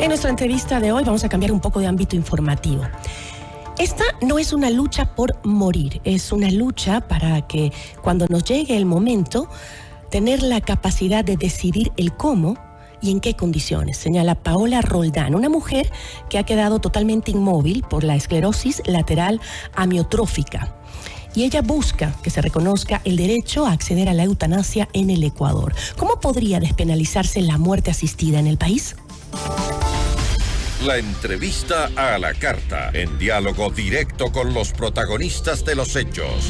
En nuestra entrevista de hoy vamos a cambiar un poco de ámbito informativo. Esta no es una lucha por morir, es una lucha para que cuando nos llegue el momento, tener la capacidad de decidir el cómo y en qué condiciones, señala Paola Roldán, una mujer que ha quedado totalmente inmóvil por la esclerosis lateral amiotrófica. Y ella busca que se reconozca el derecho a acceder a la eutanasia en el Ecuador. ¿Cómo podría despenalizarse la muerte asistida en el país? La entrevista a la carta, en diálogo directo con los protagonistas de los hechos.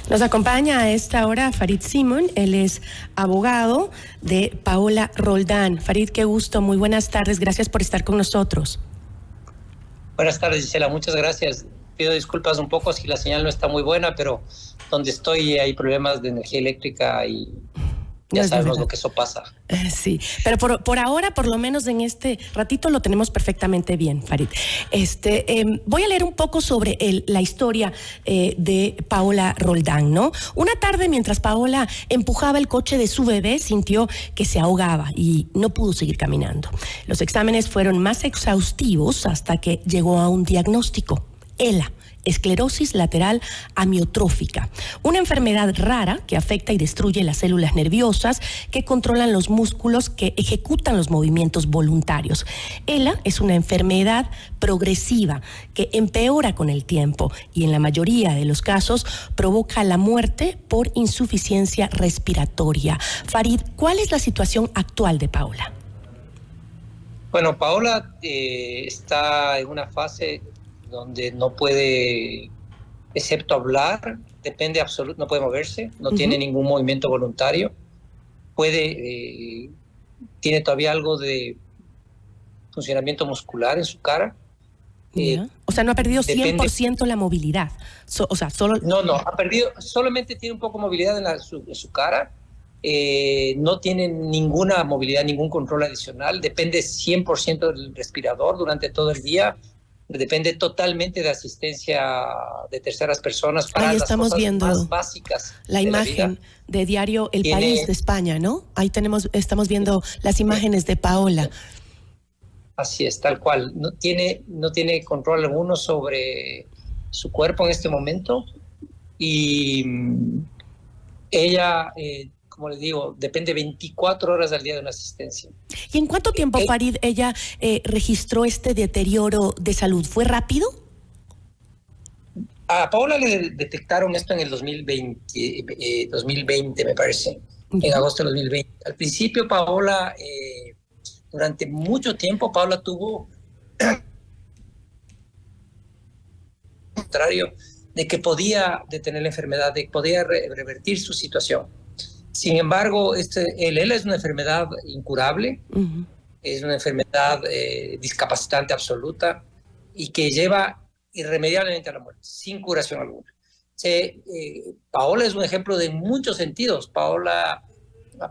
Nos acompaña a esta hora Farid Simon, él es abogado de Paola Roldán. Farid, qué gusto, muy buenas tardes, gracias por estar con nosotros. Buenas tardes, Gisela, muchas gracias. Pido disculpas un poco si la señal no está muy buena, pero donde estoy hay problemas de energía eléctrica y ya sabemos lo que eso pasa. Sí, pero por ahora, por lo menos en este ratito, lo tenemos perfectamente bien, Farid. Voy a leer un poco sobre la historia de Paola Roldán, ¿no? Una tarde, mientras Paola empujaba el coche de su bebé, sintió que se ahogaba y no pudo seguir caminando. Los exámenes fueron más exhaustivos hasta que llegó a un diagnóstico: ELA, esclerosis lateral amiotrófica, una enfermedad rara que afecta y destruye las células nerviosas que controlan los músculos que ejecutan los movimientos voluntarios. ELA es una enfermedad progresiva que empeora con el tiempo y en la mayoría de los casos provoca la muerte por insuficiencia respiratoria. Farid, ¿cuál es la situación actual de Paola? Bueno, Paola está en una fase donde no puede, excepto hablar, no puede moverse, no tiene ningún movimiento voluntario, tiene todavía algo de funcionamiento muscular en su cara. O sea, no ha perdido 100% la movilidad. No, ha perdido, solamente tiene un poco de movilidad en su cara, no tiene ninguna movilidad, ningún control adicional, depende 100% del respirador durante todo el día. Depende totalmente de asistencia de terceras personas para las cosas más básicas. La imagen de diario El País de España, ¿no? Ahí estamos viendo las imágenes de Paola. Así es, tal cual. No tiene control alguno sobre su cuerpo en este momento y ella, como les digo, depende 24 horas al día de una asistencia. ¿Y en cuánto tiempo, Farid, ella registró este deterioro de salud? ¿Fue rápido? A Paola le detectaron esto en el 2020, me parece, en agosto del 2020. Al principio, Paola, durante mucho tiempo, Paola tuvo contrario de que podía detener la enfermedad, de que podía revertir su situación. Sin embargo, el ELA es una enfermedad incurable, es una enfermedad discapacitante absoluta y que lleva irremediablemente a la muerte, sin curación alguna. Paola es un ejemplo de muchos sentidos. Paola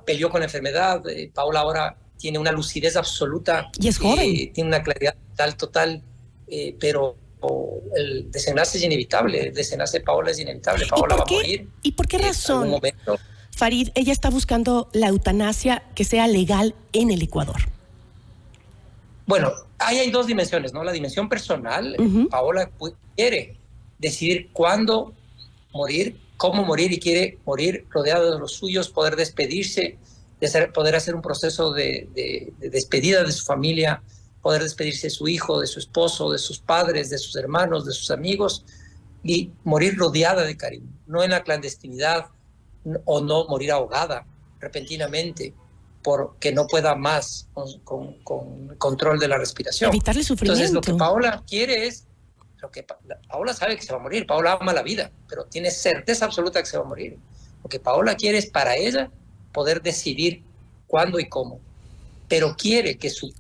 peleó con la enfermedad, Paola ahora tiene una lucidez absoluta. Y es joven. Tiene una claridad total, pero el desenlace es inevitable, el desenlace de Paola es inevitable. Paola va a morir. ¿Y por qué razón? En algún momento. Farid, ella está buscando la eutanasia que sea legal en el Ecuador. Bueno, ahí hay dos dimensiones, ¿no? La dimensión personal, Paola quiere decidir cuándo morir, cómo morir, y quiere morir rodeado de los suyos, poder despedirse, poder hacer un proceso de despedida de su familia, poder despedirse de su hijo, de su esposo, de sus padres, de sus hermanos, de sus amigos, y morir rodeada de cariño, no en la clandestinidad, o no morir ahogada repentinamente porque no pueda más con control de la respiración. Evitarle sufrimiento. Entonces, lo que Paola quiere es, Paola sabe que se va a morir, Paola ama la vida, pero tiene certeza absoluta que se va a morir. Lo que Paola quiere es para ella poder decidir cuándo y cómo, pero quiere que su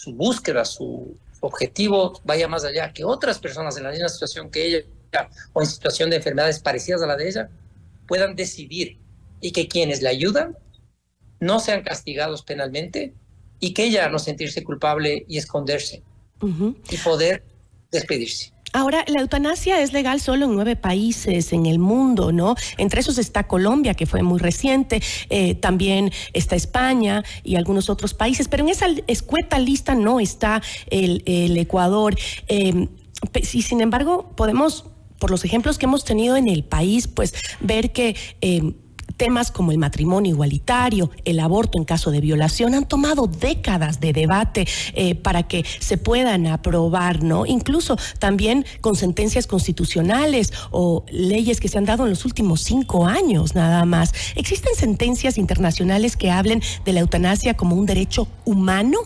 búsqueda, su objetivo vaya más allá, que otras personas en la misma situación que ella o en situación de enfermedades parecidas a la de ella puedan decidir, y que quienes la ayudan no sean castigados penalmente y que ella no sentirse culpable y esconderse y poder despedirse. Ahora, la eutanasia es legal solo en 9 países en el mundo, ¿no? Entre esos está Colombia, que fue muy reciente, también está España y algunos otros países, pero en esa escueta lista no está el Ecuador. Y sin embargo, podemos, por los ejemplos que hemos tenido en el país, pues ver que temas como el matrimonio igualitario, el aborto en caso de violación, han tomado décadas de debate para que se puedan aprobar, ¿no? Incluso también con sentencias constitucionales o leyes que se han dado en los últimos 5 años nada más. ¿Existen sentencias internacionales que hablen de la eutanasia como un derecho humano?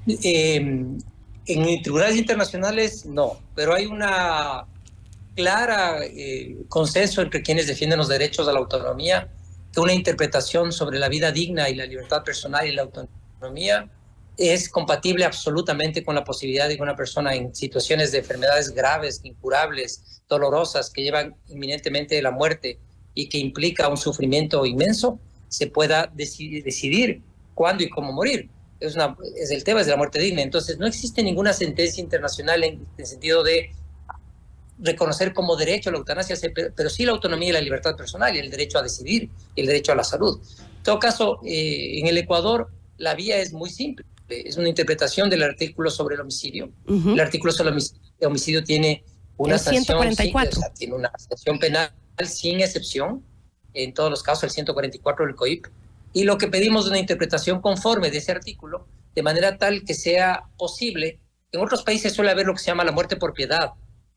En tribunales internacionales no, pero hay una clara consenso entre quienes defienden los derechos a la autonomía, que una interpretación sobre la vida digna y la libertad personal y la autonomía es compatible absolutamente con la posibilidad de que una persona en situaciones de enfermedades graves, incurables, dolorosas, que llevan inminentemente a la muerte y que implica un sufrimiento inmenso, se pueda decidir cuándo y cómo morir. El tema es de la muerte digna. Entonces, no existe ninguna sentencia internacional en el sentido de reconocer como derecho la eutanasia, pero sí la autonomía y la libertad personal y el derecho a decidir y el derecho a la salud. En todo caso, en el Ecuador la vía es muy simple. Es una interpretación del artículo sobre el homicidio. El artículo sobre el homicidio tiene una sanción, 144. Tiene una sanción penal sin excepción, en todos los casos el 144 del COIP, y lo que pedimos es una interpretación conforme de ese artículo, de manera tal que sea posible. En otros países suele haber lo que se llama la muerte por piedad.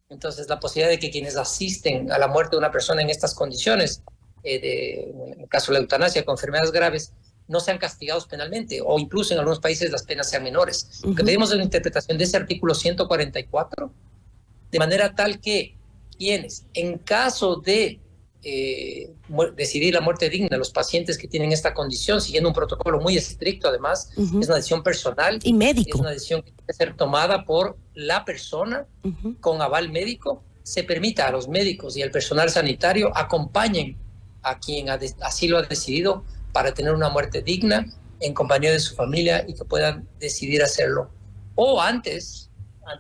Entonces, la posibilidad de que quienes asisten a la muerte de una persona en estas condiciones, en el caso de la eutanasia con enfermedades graves, no sean castigados penalmente, o incluso en algunos países las penas sean menores. Lo que pedimos es una interpretación de ese artículo 144, de manera tal que quienes, en caso de decidir la muerte digna, los pacientes que tienen esta condición, siguiendo un protocolo muy estricto, además, es una decisión personal y médico. Es una decisión que debe ser tomada por la persona con aval médico. Se permita a los médicos y al personal sanitario acompañen a quien así lo ha decidido para tener una muerte digna en compañía de su familia y que puedan decidir hacerlo o antes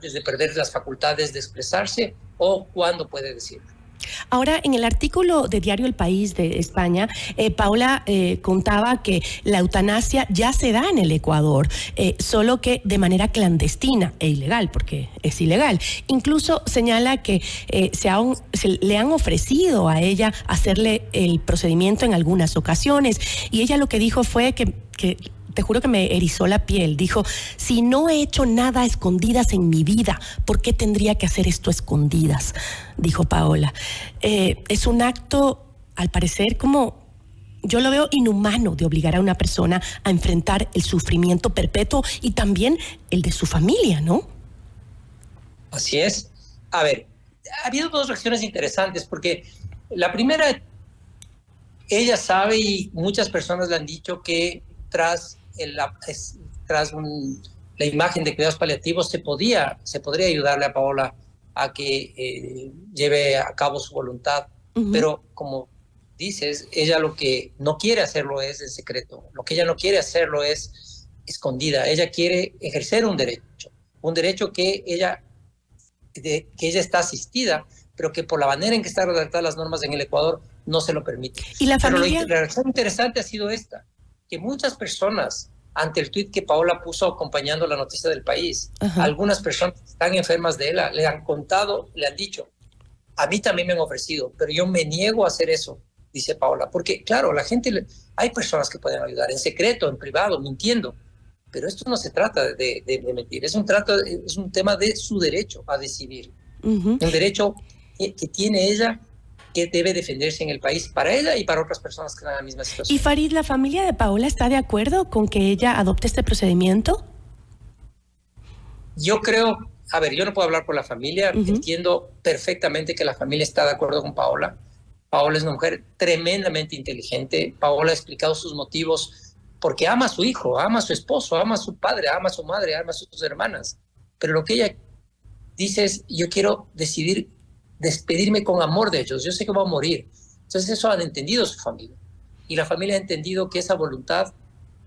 de perder las facultades de expresarse o cuando puede decirlo. Ahora, en el artículo de Diario El País de España, Paola contaba que la eutanasia ya se da en el Ecuador, solo que de manera clandestina e ilegal, porque es ilegal. Incluso señala que le han ofrecido a ella hacerle el procedimiento en algunas ocasiones, y ella lo que dijo fue que te juro que me erizó la piel. Dijo, si no he hecho nada a escondidas en mi vida, ¿por qué tendría que hacer esto a escondidas? Dijo Paola. Es un acto, al parecer, como yo lo veo inhumano, de obligar a una persona a enfrentar el sufrimiento perpetuo y también el de su familia, ¿no? Así es. A ver, ha habido 2 reacciones interesantes, porque la primera, ella sabe y muchas personas le han dicho que tras la imagen de cuidados paliativos se podría ayudarle a Paola a que lleve a cabo su voluntad, pero como dices, ella lo que no quiere hacerlo es en secreto, lo que ella no quiere hacerlo es escondida, ella quiere ejercer un derecho que ella está asistida, pero que por la manera en que están redactadas las normas en el Ecuador no se lo permite. ¿Y la familia? Pero la reacción interesante ha sido esta, que muchas personas, ante el tuit que Paola puso acompañando la noticia del País, algunas personas que están enfermas de ELA le han contado, le han dicho, a mí también me han ofrecido, pero yo me niego a hacer eso, dice Paola, porque claro, hay personas que pueden ayudar en secreto, en privado, mintiendo, pero esto no se trata de mentir, es un tema de su derecho a decidir, un derecho que tiene ella, que debe defenderse en el país para ella y para otras personas que están en la misma situación. ¿Y Farid, la familia de Paola está de acuerdo con que ella adopte este procedimiento? Yo creo, a ver, yo no puedo hablar por la familia, entiendo perfectamente que la familia está de acuerdo con Paola. Paola es una mujer tremendamente inteligente. Paola ha explicado sus motivos porque ama a su hijo, ama a su esposo, ama a su padre, ama a su madre, ama a sus hermanas. Pero lo que ella dice es, yo quiero decidir despedirme con amor de ellos, yo sé que voy a morir. Entonces eso han entendido su familia. Y la familia ha entendido que esa voluntad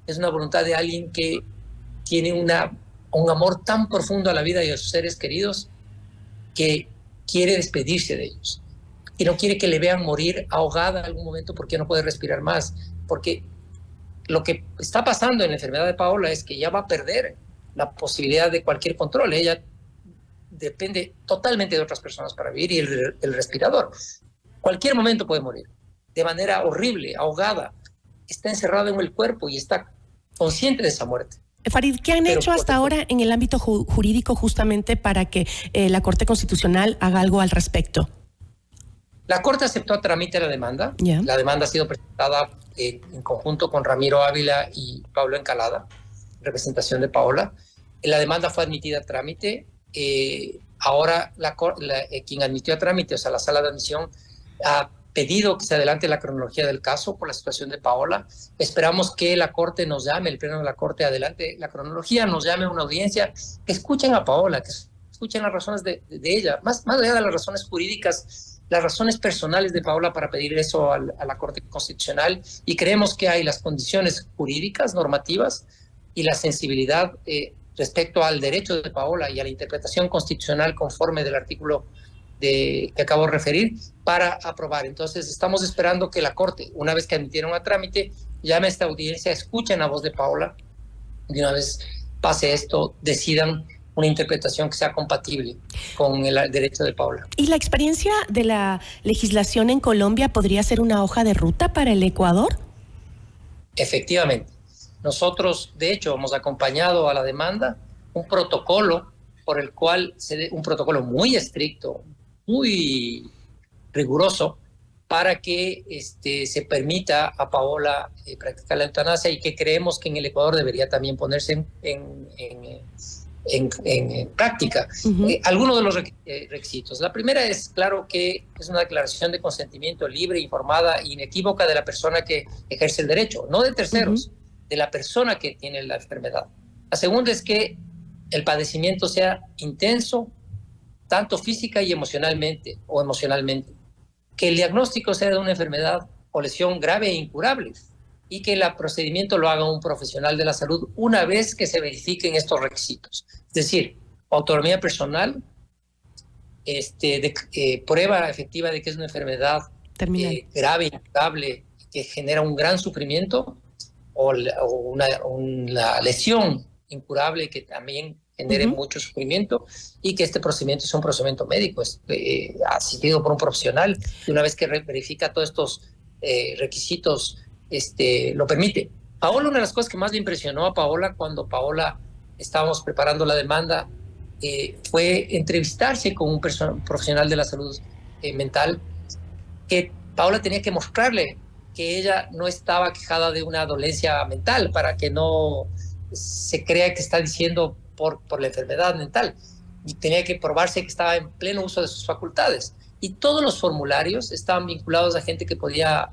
es una voluntad de alguien que tiene un amor tan profundo a la vida y a sus seres queridos, que quiere despedirse de ellos y no quiere que le vean morir ahogada en algún momento porque no puede respirar más, porque lo que está pasando en la enfermedad de Paola es que ya va a perder la posibilidad de cualquier control. Ella depende totalmente de otras personas para vivir y el respirador. Cualquier momento puede morir de manera horrible, ahogada. Está encerrada en el cuerpo y está consciente de esa muerte. Farid, ¿qué han hecho hasta ahora en el ámbito jurídico justamente para que la Corte Constitucional haga algo al respecto? La Corte aceptó a trámite la demanda. Yeah. La demanda ha sido presentada en conjunto con Ramiro Ávila y Pablo Encalada, representación de Paola. La demanda fue admitida a trámite. Ahora quien admitió a trámite, o sea, la sala de admisión, ha pedido que se adelante la cronología del caso por la situación de Paola. Esperamos que la Corte nos llame, el Pleno de la Corte adelante la cronología, nos llame a una audiencia, que escuchen a Paola, que escuchen las razones de ella, más allá de las razones jurídicas, las razones personales de Paola para pedir eso a la Corte Constitucional, y creemos que hay las condiciones jurídicas, normativas, y la sensibilidad respecto al derecho de Paola y a la interpretación constitucional conforme del artículo que acabo de referir, para aprobar. Entonces estamos esperando que la Corte, una vez que admitieron a trámite, llame a esta audiencia, escuchen la voz de Paola, y una vez pase esto, decidan una interpretación que sea compatible con el derecho de Paola. ¿Y la experiencia de la legislación en Colombia podría ser una hoja de ruta para el Ecuador? Efectivamente. Nosotros, de hecho, hemos acompañado a la demanda un protocolo por el cual un protocolo muy estricto, muy riguroso, para que se permita a Paola practicar la eutanasia, y que creemos que en el Ecuador debería también ponerse en práctica. Algunos de los requisitos. La primera es, claro, que es una declaración de consentimiento libre, informada e inequívoca de la persona que ejerce el derecho, no de terceros, de la persona que tiene la enfermedad. La segunda es que el padecimiento sea intenso, tanto física y emocionalmente, que el diagnóstico sea de una enfermedad o lesión grave e incurable, y que el procedimiento lo haga un profesional de la salud una vez que se verifiquen estos requisitos. Es decir, autonomía personal, prueba efectiva de que es una enfermedad grave, incurable, que genera un gran sufrimiento, o una lesión incurable que también genere mucho sufrimiento, y que este procedimiento es un procedimiento médico, asistido por un profesional, y una vez que verifica todos estos requisitos, lo permite. Paola, una de las cosas que más me impresionó a Paola cuando estábamos preparando la demanda, fue entrevistarse con un profesional de la salud mental, que Paola tenía que mostrarle que ella no estaba quejada de una dolencia mental, para que no se crea que está diciendo por la enfermedad mental, y tenía que probarse que estaba en pleno uso de sus facultades. Y todos los formularios estaban vinculados a gente que podía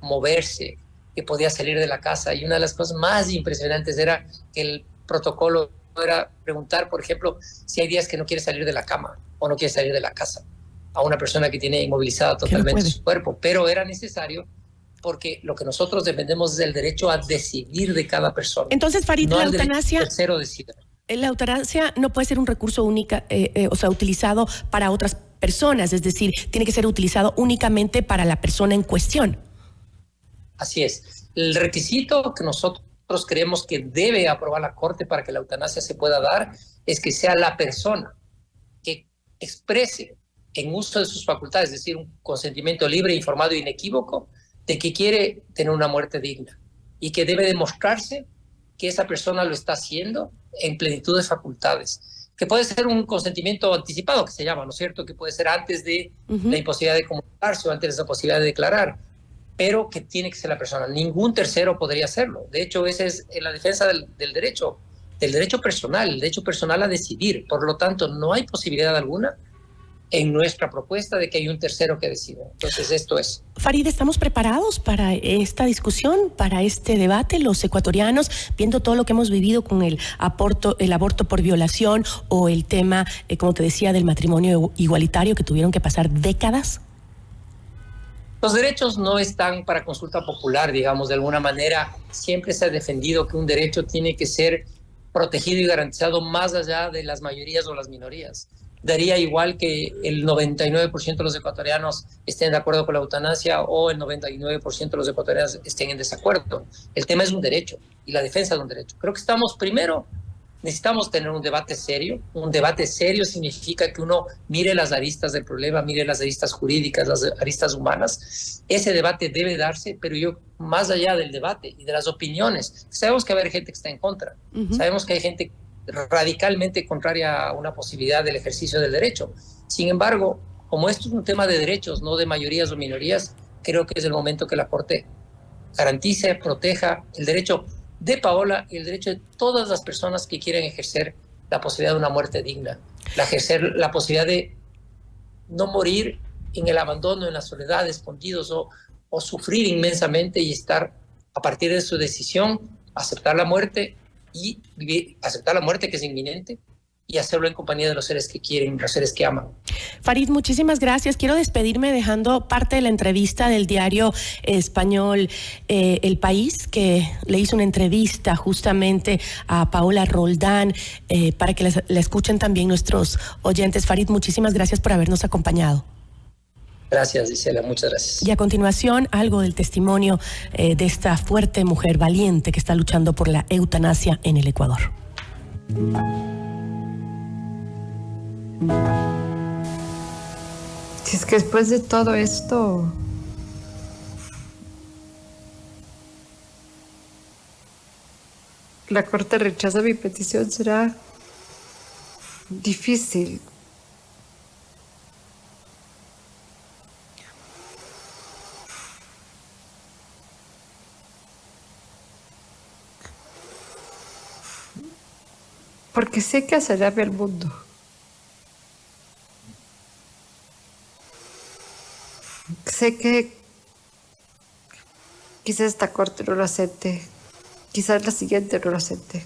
moverse, que podía salir de la casa, y una de las cosas más impresionantes era que el protocolo era preguntar, por ejemplo, si hay días que no quiere salir de la cama o no quiere salir de la casa, a una persona que tiene inmovilizada totalmente su cuerpo, pero era necesario, porque lo que nosotros defendemos es el derecho a decidir de cada persona. Entonces, Farid, no la eutanasia, la eutanasia no puede ser un recurso utilizado para otras personas, es decir, tiene que ser utilizado únicamente para la persona en cuestión. Así es. El requisito que nosotros creemos que debe aprobar la Corte para que la eutanasia se pueda dar es que sea la persona que exprese en uso de sus facultades, es decir, un consentimiento libre, informado e inequívoco de que quiere tener una muerte digna, y que debe demostrarse que esa persona lo está haciendo en plenitud de facultades, que puede ser un consentimiento anticipado, que se llama, ¿no es cierto?, que puede ser antes de la imposibilidad de comunicarse o antes de la posibilidad de declarar, pero que tiene que ser la persona. Ningún tercero podría hacerlo. De hecho, esa es la defensa del derecho personal, el derecho personal a decidir. Por lo tanto, no hay posibilidad alguna en nuestra propuesta de que hay un tercero que decida. Entonces, esto es. Farid, ¿estamos preparados para esta discusión, para este debate, los ecuatorianos, viendo todo lo que hemos vivido con el aborto por violación, o el tema, como te decía, del matrimonio igualitario, que tuvieron que pasar décadas? Los derechos no están para consulta popular, digamos, de alguna manera. Siempre se ha defendido que un derecho tiene que ser protegido y garantizado más allá de las mayorías o las minorías. daría igual que el 99% de los ecuatorianos estén de acuerdo con la eutanasia o el 99% de los ecuatorianos estén en desacuerdo. El tema es un derecho y la defensa de un derecho. Creo que necesitamos tener un debate serio. Un debate serio significa que uno mire las aristas del problema, mire las aristas jurídicas, las aristas humanas. Ese debate debe darse, pero más allá del debate y de las opiniones, sabemos que va a haber gente que está en contra. Sabemos que hay gente radicalmente contraria a una posibilidad del ejercicio del derecho. Sin embargo, como esto es un tema de derechos, no de mayorías o minorías, creo que es el momento que la Corte garantice, proteja el derecho de Paola y el derecho de todas las personas que quieren ejercer la posibilidad de una muerte digna, ejercer la posibilidad de no morir en el abandono, en la soledad, escondidos o sufrir inmensamente y estar, a partir de su decisión, aceptar la muerte y aceptar la muerte que es inminente y hacerlo en compañía de los seres que quieren, los seres que aman. Farid, muchísimas gracias. Quiero despedirme dejando parte de la entrevista del diario español El País, que le hizo una entrevista justamente a Paola Roldán, para que la escuchen también nuestros oyentes. Farid, muchísimas gracias por habernos acompañado. Gracias, Gisela, muchas gracias. Y a continuación, algo del testimonio de esta fuerte mujer valiente que está luchando por la eutanasia en el Ecuador. Si es que después de todo esto, la Corte rechaza mi petición, será difícil. Porque sé que hacerá ver el mundo. Sé que quizás esta corte no lo acepte, quizás la siguiente no lo acepte,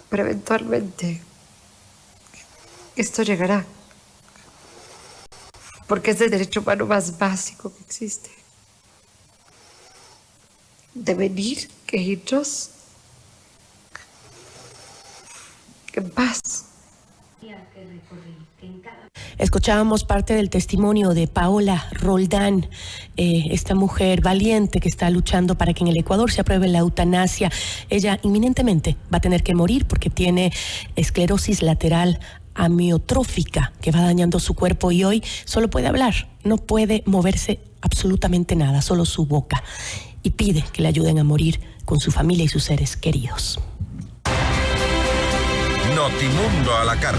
pero eventualmente esto llegará. Porque es el derecho humano más básico que existe. De venir, queridos, en paz. Escuchábamos parte del testimonio de Paola Roldán, esta mujer valiente que está luchando para que en el Ecuador se apruebe la eutanasia. Ella inminentemente va a tener que morir porque tiene esclerosis lateral amiotrófica que va dañando su cuerpo y hoy solo puede hablar, no puede moverse absolutamente nada, solo su boca. Y pide que le ayuden a morir con su familia y sus seres queridos. Notimundo a la carta.